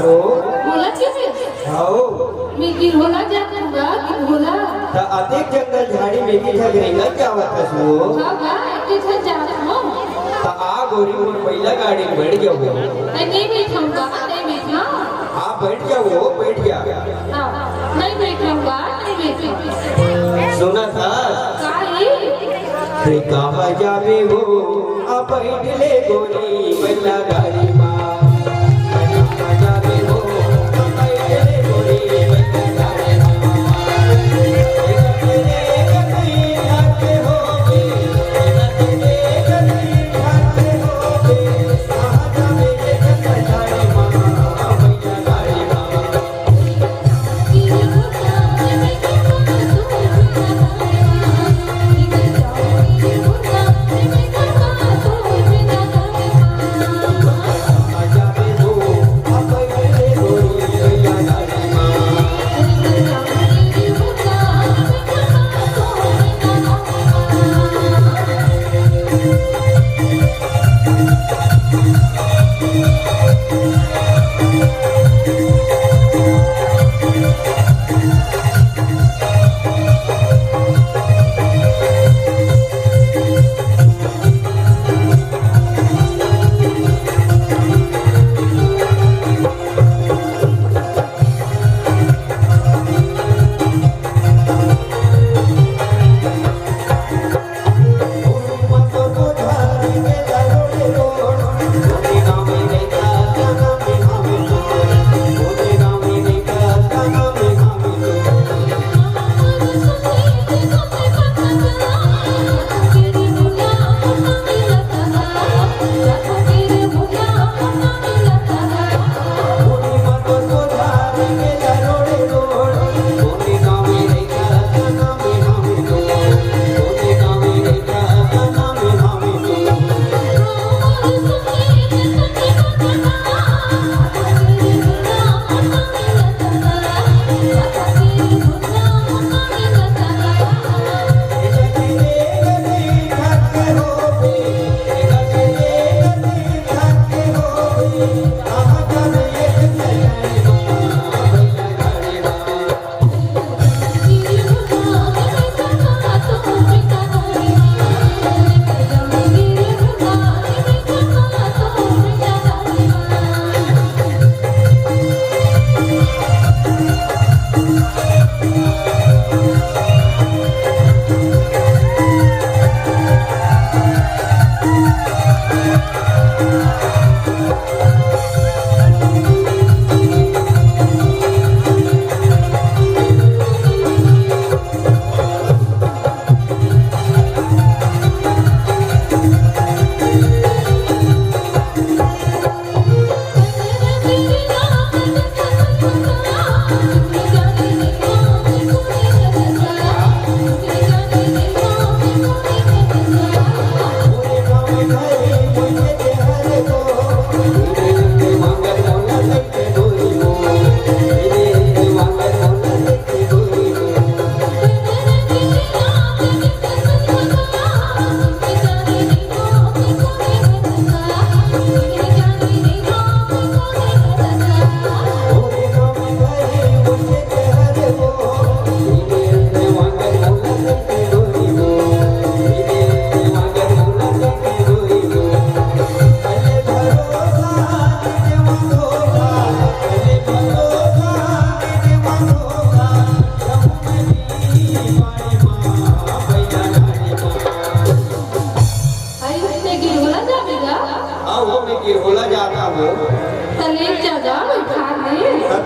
हो बोला कैसे आओ मी गिरहोला जाऊंगा गिरहोला ता अधिक जंगल झाड़ी में की झगड़ेगा क्या बात हो हाँ बा किधर जाना हो ता आ गोरी मोर पहिला गाड़ी में बैठ जाओ नहीं बैठाऊंगा नहीं बैठा आप बैठ जाओ बैठ जा हाँ नहीं बैठाऊंगा नहीं बैठूंगा सुना था काहे रे कहाँ जावे हो आप बैठ ले गोरी पहिला गाड़ी में कहाँ जावे हो आप बैठ ले गोरी पहिला गाड़ी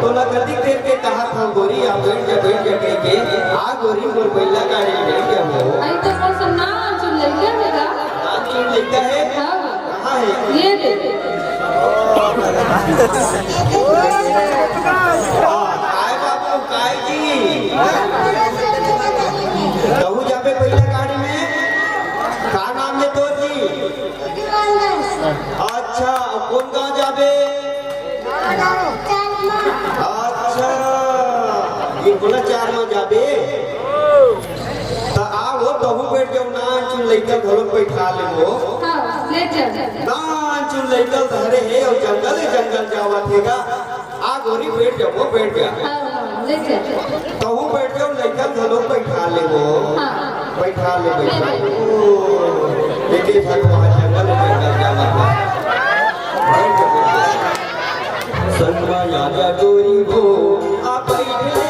तोला कदी देर के कहा था गोरी आ बैठ जा कह के आ गोरी मोर पहिला गाड़ी बैठ गया हो आई तो बस ना चुन लेगा मेरा चुन लेता है कहां है ये दे काय बाबू काय जी कहू जाबे पहिला गाड़ी में का नाम ले तो जी अच्छा कौन गांव जाबे अच्छा ये बोला 4 में जाबे ता आओ तहु बैठ जाओ ना चुन लइका घरों बैठा लेबो हां ले चल ना चुन लइका धरे है और जंगल जंगल जावा थेगा आ गोरी बैठ जा वो बैठ जा हाँ ले जा तो हूँ बैठ जाओ लड़का धनो बैठा ले वो हाँ बैठा ले ओ बेटे सब वहाँ जंगल में जाना बैठ जा संगवा याद गोरी हो आ बैठ ले